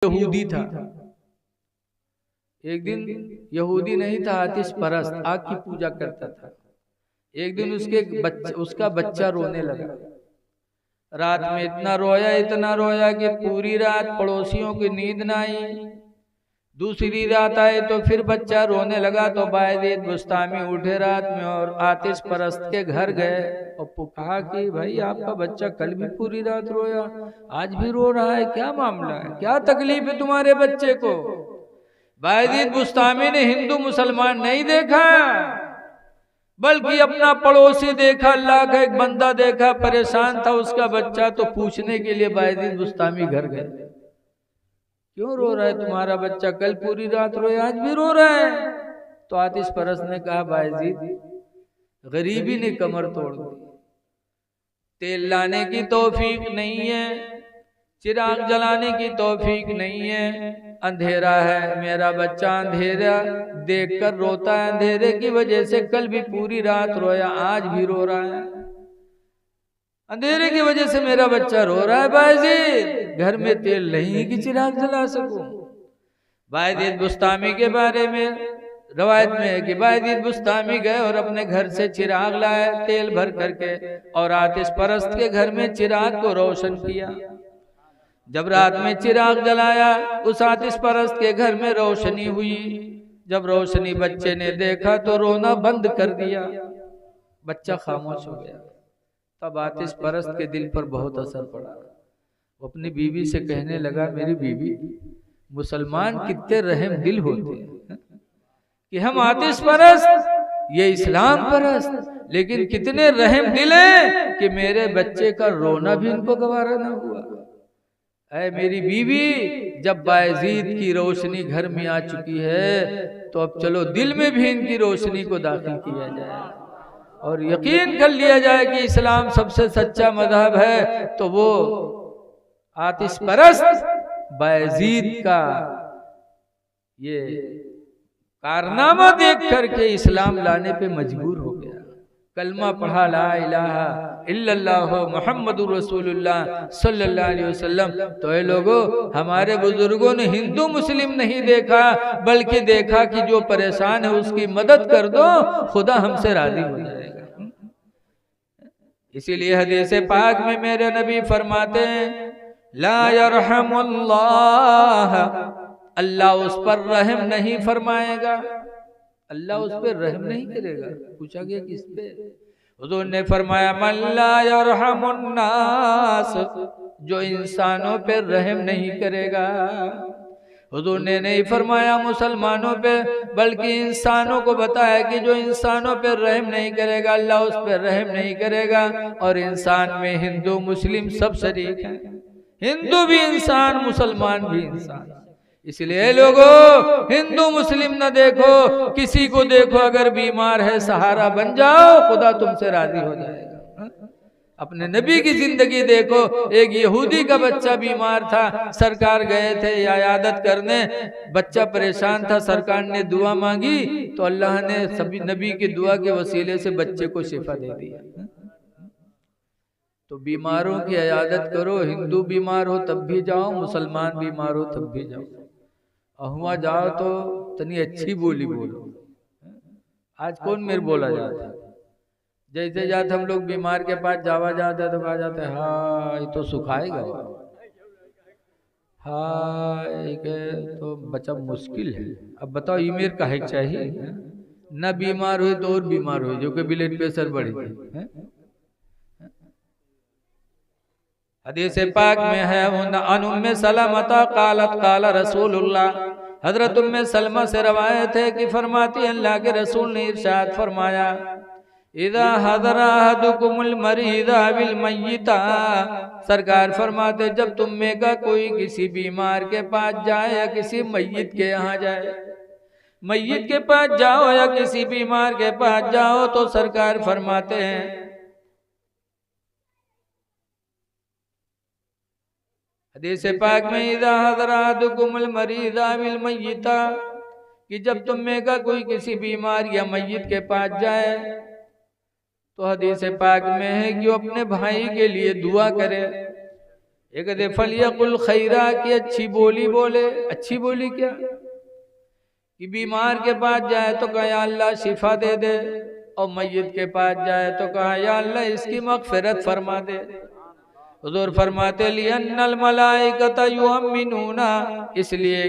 यहूदी था। एक दिन यहूदी नहीं था, आतिश परस्त, आग की पूजा करता था। एक दिन उसका बच्चा रोने लगा। रात में इतना रोया कि पूरी रात पड़ोसियों की नींद ना आई। दूसरी रात आए तो फिर बच्चा रोने लगा तो बायदीद बुस्तामी उठे रात में और आतिश परस्त के घर गए और कहा कि भाई आपका बच्चा कल भी पूरी रात रोया, आज भी रो रहा है, क्या मामला है, क्या तकलीफ है तुम्हारे बच्चे को। बायदीद बुस्तामी ने हिंदू मुसलमान नहीं देखा, बल्कि अपना पड़ोसी देखा, अल्लाह का एक बंदा देखा, परेशान था उसका बच्चा, तो पूछने के लिए बायदीद बुस्तामी घर गए, क्यों रो रहा है तुम्हारा बच्चा, कल पूरी रात रोया, आज भी रो रहा है। तो आतिश परस्त ने कहा, बायजीद गरीबी ने कमर तोड़ दी, तेल लाने की तौफीक नहीं है, चिराग जलाने की तौफीक नहीं है, अंधेरा है, मेरा बच्चा अंधेरा देखकर रोता है, अंधेरे की वजह से कल भी पूरी रात रोया, आज भी रो रहा है, अंधेरे की वजह से मेरा बच्चा रो रहा है। बायजीद घर में तेल नहीं कि चिराग जला सकूं। बायजीद बुस्तामी के बारे में रवायत में है कि बायजीद बुस्तामी गए और अपने घर से चिराग लाए तेल भर करके और आतिश परस्त के घर में चिराग को रोशन किया। जब रात में चिराग जलाया उस आतिश परस्त के घर में रोशनी हुई। जब रोशनी बच्चे ने देखा तो रोना बंद कर दिया, बच्चा खामोश हो गया। तब आतिश परस्त के दिल पर बहुत असर पड़ा। वो अपनी बीवी से कहने लगा, मेरी बीवी, मुसलमान कितने रहम दिल होते हैं कि हम आतिश परस्त, ये इस्लाम परस्त, लेकिन कितने रहम दिल हैं कि मेरे बच्चे का रोना भी इनको गवारा न हुआ। ऐ मेरी बीवी, जब बायजीद की रोशनी घर में आ चुकी है तो अब चलो दिल में भी इनकी रोशनी को दाखिल किया जाए और यकीन कर लिया जाए कि इस्लाम सबसे सच्चा मजहब है। तो वो आतिश परस्त बायजीद का ये कारनामा देख करके इस्लाम लाने पे मजबूर हो गया। कलमा पढ़ा, ला इलाहा इल्लल्लाह मुहम्मदुर रसूलुल्लाह सल्लल्लाहु अलैहि वसल्लम। तो ये लोगों, हमारे बुजुर्गों ने हिंदू मुस्लिम नहीं देखा, बल्कि देखा कि जो परेशान है उसकी मदद कर दो, खुदा हमसे राजी हो जाएगा। इसीलिए हदीस पाक में मेरे नबी फरमाते हैं, ला यरहमुल्लाह, अल्लाह उस पर रहम नहीं फरमाएगा, अल्लाह उस पर रहम नहीं करेगा। पूछा गया किस पे? हुजूर ने फरमाया, मन ला यरहमुन्नास, जो इंसानों पे रहम नहीं करेगा। हुजूर ने नहीं फरमाया मुसलमानों पे, बल्कि इंसानों को बताया कि जो इंसानों पे रहम नहीं करेगा, अल्लाह उस पर रहम नहीं करेगा। और इंसान में हिंदू मुस्लिम सब शरीक हैं, हिंदू भी इंसान, मुसलमान भी इंसान। इसलिए लोगों, हिंदू मुस्लिम न देखो, किसी को देखो अगर बीमार है सहारा बन जाओ, खुदा तुमसे राजी हो जाएगा। अपने नबी की जिंदगी देखो, एक यहूदी का बच्चा बीमार था, सरकार गए थे इयादत करने, बच्चा परेशान था, सरकार ने दुआ मांगी तो अल्लाह ने सभी नबी की दुआ के वसीले से बच्चे को शिफा दे दिया। तो बीमारों की इयादत करो, हिंदू बीमार हो तब भी जाओ, मुसलमान बीमार हो तब भी जाओ, अहुआ जाओ तो तनी अच्छी बोली बोलो। आज कौन मेरे बोला जाता है, जैसे जाते हम लोग बीमार के पास जावा जाते तो कहा जाता है, हाँ ये तो सुखाएगा, हाँ तो बचा मुश्किल है। अब बताओ ये मेरे काहे चाहिए, न बीमार हुए तो और बीमार हुए, जो कि ब्लड प्रेशर बढ़ गए। हदीस पाक में है, अन उम्मे सलमता कालत काल रसूलुल्लाह, हजरत उम्मे सलमा से रवायत है कि फरमाती अल्लाह के रसूल ने इरशाद फरमाया, इदा हदरा अहदुकुमुल मरीदा बिल मय्यिता, सरकार फरमाते जब तुम में का कोई किसी बीमार के पास जाए या किसी मय्यित के यहाँ जाए, मय्यित के पास जाओ या किसी बीमार के पास जाओ, तो सरकार फरमाते हैं हदीस पाक में, इदा हदरा अहदुकुमुल मरीदा बिल मय्यिता, कि जब तुम में का कोई किसी बीमार या मय्यित के पास जाए, तो हदीस पाक में है कि वो अपने भाई के लिए दुआ करे, एक कहते फलियकुल खैरा की अच्छी बोली बोले। अच्छी बोली क्या कि बीमार के पास जाए तो कहा या अल्लाह शिफा दे दे, और मय्यत के पास जाए तो कहा या अल्लाह इसकी मगफिरत फरमा दे। हुजूर फरमाते लियन्नल मलाइकता युअम्मिनूना, इसलिए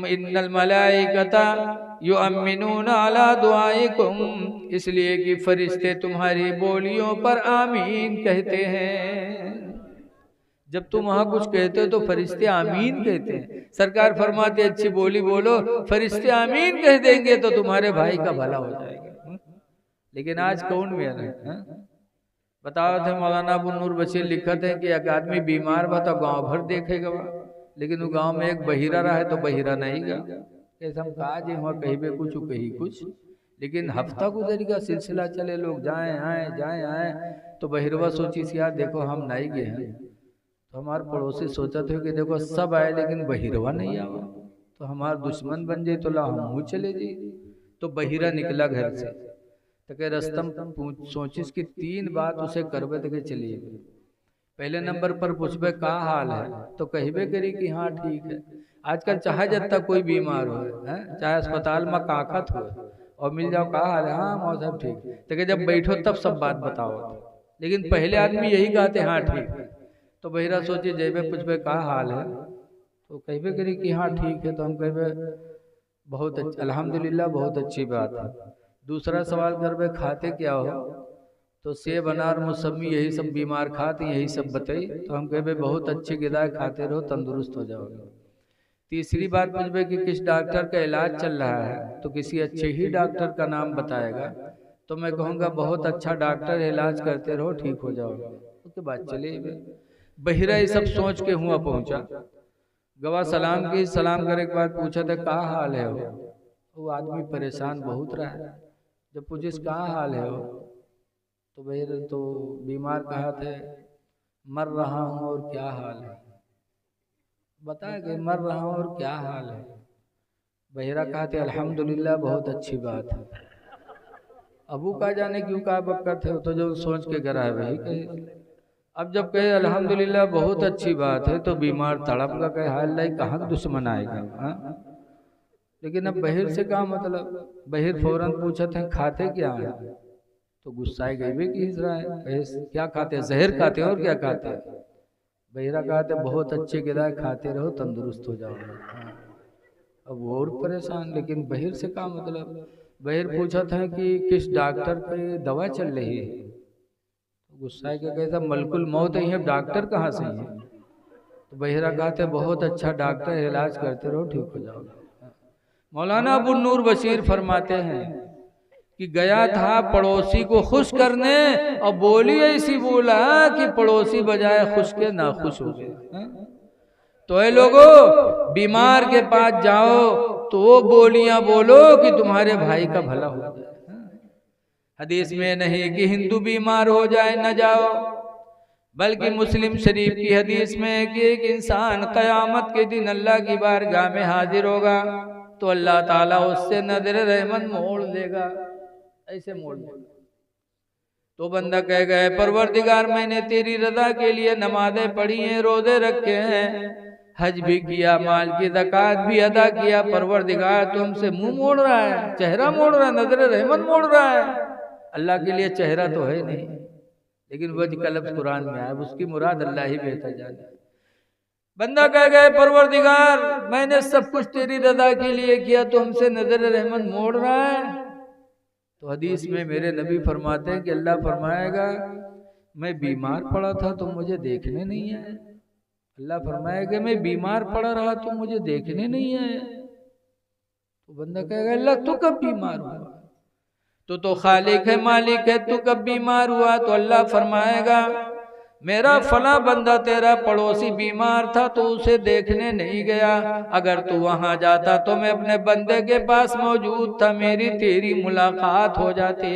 इन्नल मलाइकता युअम्मिनूना अला दुआइकुम, इसलिए कि फरिश्ते तुम्हारी बोलियों पर आमीन कहते हैं। जब तुम वहां कुछ कहते हो तो फरिश्ते आमीन कहते हैं। सरकार फरमाते अच्छी बोली बोलो, फरिश्ते आमीन कह देंगे तो तुम्हारे भाई का भला हो जाएगा। लेकिन आज कौन मेरा है? बताओ थे मौलाना अबू नूर बशीर लिखत है कि एक आदमी बीमार बा तो गांव भर देखेगा, लेकिन वो गांव में एक बहिरा रहा है तो बहिरा नहीं गा। कैसे हम कहा जी वहाँ कहीं पे कुछ कहीं कुछ, लेकिन हफ्ता गुजरेगा सिलसिला चले, लोग जाए आए तो बहिरवा सोची सी यार देखो हम नहीं गए हैं, तो हमारे पड़ोसी सोचा थे कि देखो सब आए लेकिन बहिरवा नहीं आवा, तो हमारा दुश्मन बन जाए तो ला हम चले जाए। तो बहिरा निकला घर से तो कह रस्तम सोचिस कि 3 बात उसे करबे तो चलिए। पहले नंबर पर पूछबे का हाल है तो कहबे करी कि हाँ ठीक है। आजकल चाहे जब तक कोई बीमार हो है, चाहे अस्पताल में काखत हो और मिल जाओ का हाल है, हाँ मौसम ठीक, तो जब बैठो तब सब बात बताओ। लेकिन पहले आदमी यही कहते हाँ ठीक। तो बहिरा सोचे जेबे पूछबे का हाल है तो कहबे करी कि हाँ ठीक है, तो हम कहबे बहुत अल्हम्दुलिल्लाह बहुत अच्छी बात है। दूसरा सवाल करबे खाते क्या हो, तो सेब अनार मौसमी यही सब बीमार खाते यही सब बताई, तो हम कहबे बहुत अच्छी ग़िज़ा खाते रहो तंदुरुस्त हो जाओगे। तीसरी बात पूछबे कि किस डॉक्टर का इलाज चल रहा है, तो किसी अच्छे ही डॉक्टर का नाम बताएगा, तो मैं कहूँगा बहुत अच्छा डॉक्टर इलाज करते रहो ठीक हो जाओगे। उसके बाद चले बहिरा ये सब सोच के हुआ पहुँचा। गवा सलाम की सलाम करे के बाद पूछा था क्या हाल है वो आदमी परेशान बहुत रहा है। जब पूछिस क्या हाल है हो तो बहिरा तो बीमार कहा थे मर रहा हूँ और क्या हाल है, बताया कि मर रहा हूँ और क्या हाल है। बहिरा कहा थे अल्हम्दुलिल्लाह बहुत अच्छी बात है। अबू का जाने क्यों कहा बक्कत है, तो जो सोच के घर आए वही कहे। अब जब कहे अल्हम्दुलिल्लाह बहुत अच्छी बात है तो बीमार तड़प का कहे हाल लाई कहाँ दुश्मन आएगा। हाँ लेकिन अब बहिर से क्या मतलब, बहिर फौरन पूछा थे खाते क्या है, तो गुस्साए गए भी कि रहा है क्या खाते हैं, जहर खाते हैं और क्या खाते हैं। बहिरा कहते बहुत अच्छे ग़िज़ा खाते रहो तंदुरुस्त हो जाओगे। अब वो और परेशान, लेकिन बहिर से क्या मतलब। बहिर पूछा था कि किस डॉक्टर पे दवा चल रही है, तो गुस्साए के कहता मलकुल मौत है, डॉक्टर कहाँ से है। तो बहिरा कहते बहुत अच्छा डॉक्टर इलाज करते रहो ठीक हो जाओगे। मौलाना अबू नूर बशीर फरमाते हैं कि गया था पड़ोसी को खुश करने और बोली ऐसी बोला कि पड़ोसी बजाय खुश के ना खुश हो गए। तो ऐ लोगों बीमार के पास जाओ तो वो बोलियां बोलो कि तुम्हारे भाई का भला हो जाए। हदीस में नहीं कि हिंदू बीमार हो जाए न जाओ, बल्कि मुस्लिम शरीफ की हदीस में कि एक इंसान क़यामत के दिन अल्लाह की बारगाह में हाजिर होगा तो अल्लाह ताला उससे नजर रहमत मोड़ देगा, ऐसे मोड़ देगा। तो बंदा कह गए परवरदिगार मैंने तेरी रजा के लिए नमाजें पढ़ी हैं, रोजे रखे हैं, हज भी किया, माल की ज़कात भी अदा किया, परवरदिगार तुमसे मुंह मोड़ रहा है, चेहरा मोड़ रहा है, नजर रहमत मोड़ रहा है। अल्लाह के लिए चेहरा तो है नहीं, लेकिन वह कलम कुरान में आया, उसकी मुराद अल्लाह ही बेहतर जाने। बंदा कह गए परवरदिगार मैंने सब कुछ तेरी रजा के लिए किया, तो हमसे नजर रहमत मोड़ रहा है। तो हदीस में मेरे नबी फरमाते हैं कि अल्लाह फरमाएगा मैं बीमार पड़ा था तो मुझे देखने नहीं आया। अल्लाह फरमाएगा मैं बीमार पड़ा रहा तो मुझे देखने नहीं आया। तो बंदा कहेगा अल्लाह तू कब बीमार हुआ, तो खालिक है मालिक है, तू कब बीमार हुआ। तो अल्लाह फरमाएगा मेरा फला बंदा तेरा पड़ोसी बीमार था तो उसे देखने नहीं गया, अगर तू वहां जाता तो मैं अपने बंदे के पास मौजूद था, मेरी तेरी मुलाकात हो जाती।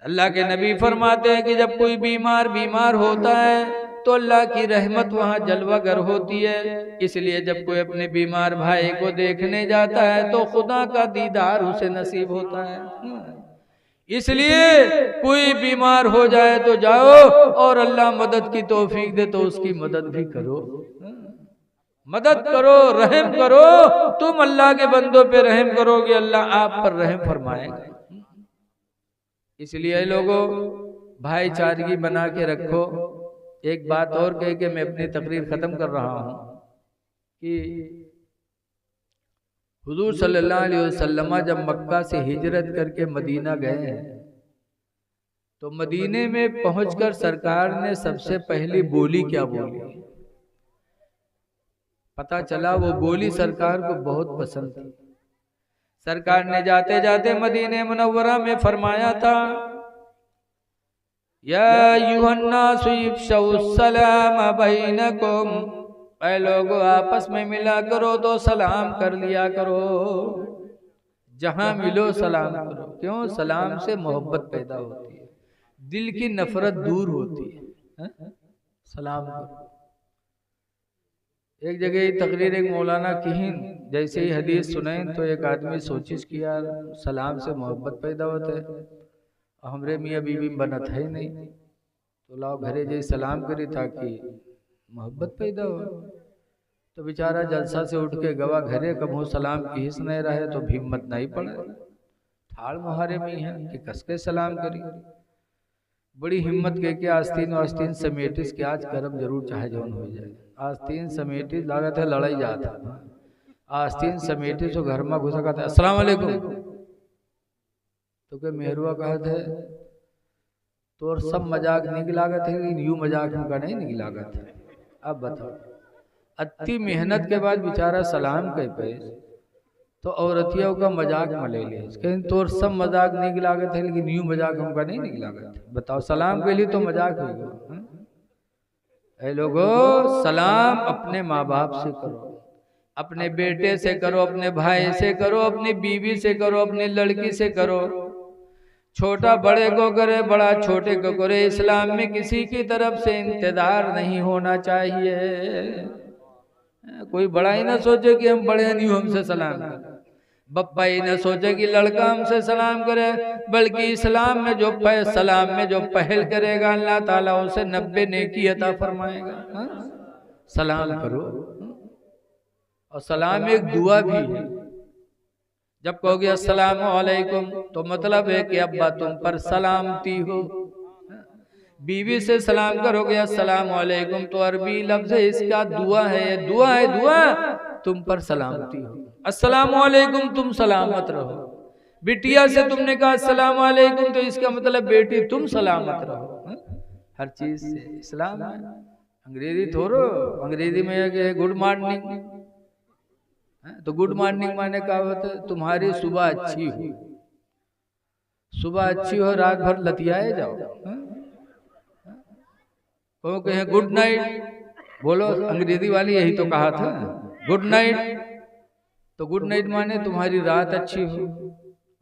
अल्लाह के नबी फरमाते हैं कि जब कोई बीमार होता है तो अल्लाह की रहमत वहाँ जलवागर होती है, इसलिए जब कोई अपने बीमार भाई को देखने जाता है तो खुदा का दीदार उसे नसीब होता है। इसलिए कोई बीमार हो जाए तो जाओ और अल्लाह मदद की तौफीक दे तो उसकी मदद भी करो, मदद करो, रहम करो। तुम अल्लाह के बंदों पे रहम करोगे, अल्लाह आप पर रहम फरमाएगा। इसलिए लोगों भाईचारगी बना के रखो। एक बात और कह के मैं अपनी तकरीर खत्म कर रहा हूं कि हुजूर सल्लल्लाहु अलैहि वसल्लम जब मक्का से हिजरत करके मदीना गए तो मदीने में पहुंचकर सरकार ने सबसे पहली बोली क्या बोली? पता चला वो बोली सरकार को बहुत पसंद थी। सरकार ने जाते जाते मदीने मुनव्वरा में फरमाया था, या अय्युहन्नासु इफ्शउ सलाम बैनकुम, ऐ लोगों आपस में मिला करो तो सलाम कर लिया करो, जहां मिलो सलाम करो। क्यों? सलाम से मोहब्बत पैदा होती है, दिल की नफरत दूर होती है। सलाम करो। एक जगह तकरीर एक मौलाना की ही जैसे ही हदीस सुने तो एक आदमी सोचिस कि यार सलाम से मोहब्बत पैदा होता है, हमरे मियाँ बीवी बनत है नहीं, तो लाओ घरे जैसे सलाम करी ताकि मोहब्बत पैदा हो। तो बेचारा जलसा से उठ के गवा घरे कबू सलाम की हिस्स नहीं रहे तो हिम्मत नहीं पड़े, ठाड़ मुहारे में है कि कस के सलाम करी। बड़ी हिम्मत के आस्तीन आस्तीन समेटिस के आज करब जरूर चाहे जौन हो जाए। आस्तीन समेटिस लागत है लड़ाई जाता, आस्तीन समेटिस तो घर में घुसा कहता है अस्सलाम वालेकुम, तो के मेहरुआ कहत है तो सब मजाक नहीं लागत है, लेकिन यूं मजाक उनका नहीं लागत है। अब बताओ, अति मेहनत के बाद बेचारा सलाम कह पे तो औरतियों का मजाक में ले लिया, तोर सब मजाक नहीं लागत है, लेकिन यूं मजाक हमका नहीं लागत है। बताओ, सलाम के लिए तो मजाक होगा। ऐ लोगों, सलाम अपने माँ बाप से करो, अपने बेटे से करो, अपने भाई से करो, अपनी बीवी से करो, अपनी लड़की से करो। छोटा बड़े को करे, बड़ा छोटे को करे। इस्लाम में किसी की तरफ से इंतजार नहीं होना चाहिए। कोई बड़ा ही ना सोचे कि हम बड़े नहीं हमसे सलाम करें, बप्पा ही ना सोचे कि लड़का हमसे सलाम करे, बल्कि इस्लाम में जो सलाम में जो पहल करेगा अल्लाह ताला उसे 90 नेकी अता फरमाएगा। सलाम करो। और सलाम एक दुआ भी है। जब कहोगे अस्सलामु अलैकुम तो मतलब है कि अब्बा तुम पर सलामती हो। बीवी से सलाम करोगे अस्सलामु अलैकुम तो अरबी लफ्ज है, इसका दुआ है, ये दुआ है, दुआ तुम पर सलामती हो। अस्सलामु अलैकुम तुम सलामत रहो। बिटिया से तुमने कहा अस्सलामु अलैकुम तो इसका मतलब बेटी तुम सलामत रहो। हर चीज से इस्लाम है। अंग्रेजी थोड़ो, अंग्रेजी में है गुड मॉर्निंग, तो गुड मॉर्निंग माने क्या होता है? तुम्हारी सुबह अच्छी हो, सुबह अच्छी हो, रात भर लतियाए जाओ। वो कहे गुड नाइट, बोलो अंग्रेजी वाली यही तो कहा था गुड नाइट, तो गुड नाइट माने तुम्हारी रात अच्छी हो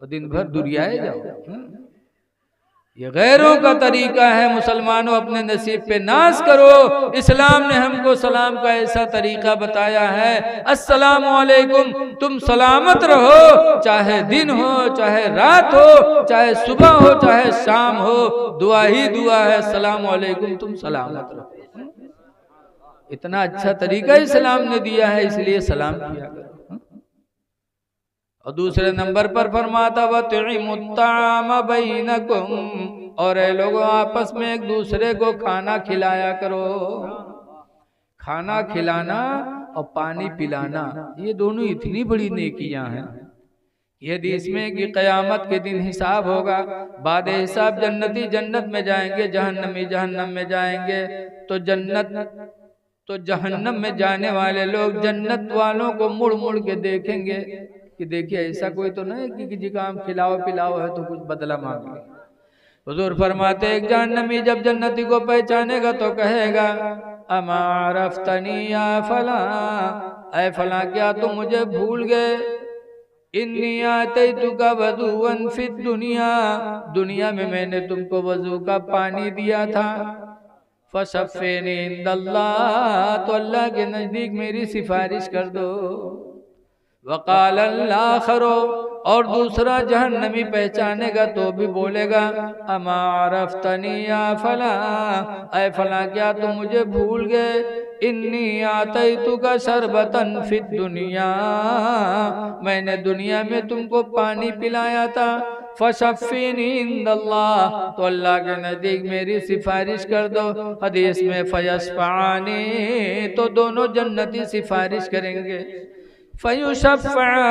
और दिन भर दुरियाए जाओ। ये गैरों का तरीका है। मुसलमानों अपने नसीब पे नाज करो। इस्लाम ने हमको सलाम का ऐसा तरीका बताया है, अस्सलामु अलैकुम तुम सलामत रहो, चाहे दिन हो, चाहे रात हो, चाहे सुबह हो, चाहे शाम हो, दुआ ही दुआ है। अस्सलामु अलैकुम तुम सलामत रहो। इतना अच्छा तरीका इस्लाम ने दिया है, इसलिए सलाम किया करो। और दूसरे नंबर पर फरमाता वतइमुत्ताम बैनकुम, और ऐ लोगों आपस में एक दूसरे को खाना खिलाया करो। खाना खिलाना और पानी पिलाना ये दोनों इतनी बड़ी नेकियां हैं। ये हदीस में कि क़यामत के दिन हिसाब होगा, बाद हिसाब जन्नती जन्नत में जाएंगे, जहन्नमी जहन्नम में जाएंगे। तो जहन्नम में जाने वाले लोग जन्नत वालों को मुड़ मुड़ के देखेंगे कि देखिए ऐसा कोई तो नहीं कि किसी का हम खिलाओ पिलाओ है तो कुछ बदला मांग ले। हुजूर फरमाते एक जहन्नमी जब जन्नती को पहचानेगा तो कहेगा अमारफ्तनी या फला, ऐ फला क्या तुम मुझे भूल गए? इन्नी आतैतुका वज़ूअन फिद दुनिया, दुनिया में मैंने तुमको वजू का पानी दिया था। फशफ़्फ़िनी इंदल्लाह, तो अल्लाह के नजदीक मेरी सिफारिश कर दो। वक़ाल आख़रो, और दूसरा जहन्नमी पहचानेगा तो भी बोलेगा अमा अरफ्तनी या फला, ऐ फला क्या तुम मुझे भूल गए। इन्नी आतैतुका शरबतन फिद दुनिया, मैंने दुनिया में तुमको पानी पिलाया था। फशफ़ीनी इंदल्लाह, तो अल्लाह के नज़दीक मेरी सिफारिश कर दो। हदीस में फयशफ़ानी, तो दोनों जन्नती सिफारिश करेंगे। फयुशफ़ान,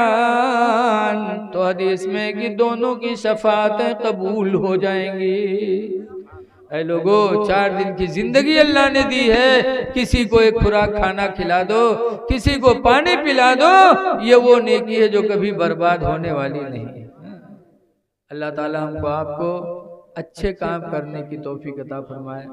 तो हदीस में कि दोनों की शफाअतें कबूल हो जाएंगी। ऐ लोगों, 4 दिन की जिंदगी अल्लाह ने दी है, किसी को एक खुराक खाना खिला दो, किसी को पानी पिला दो, ये वो नेकी है जो कभी बर्बाद होने वाली नहीं है। अल्लाह ताला हमको आपको अच्छे काम करने की तौफीक अता फरमाए।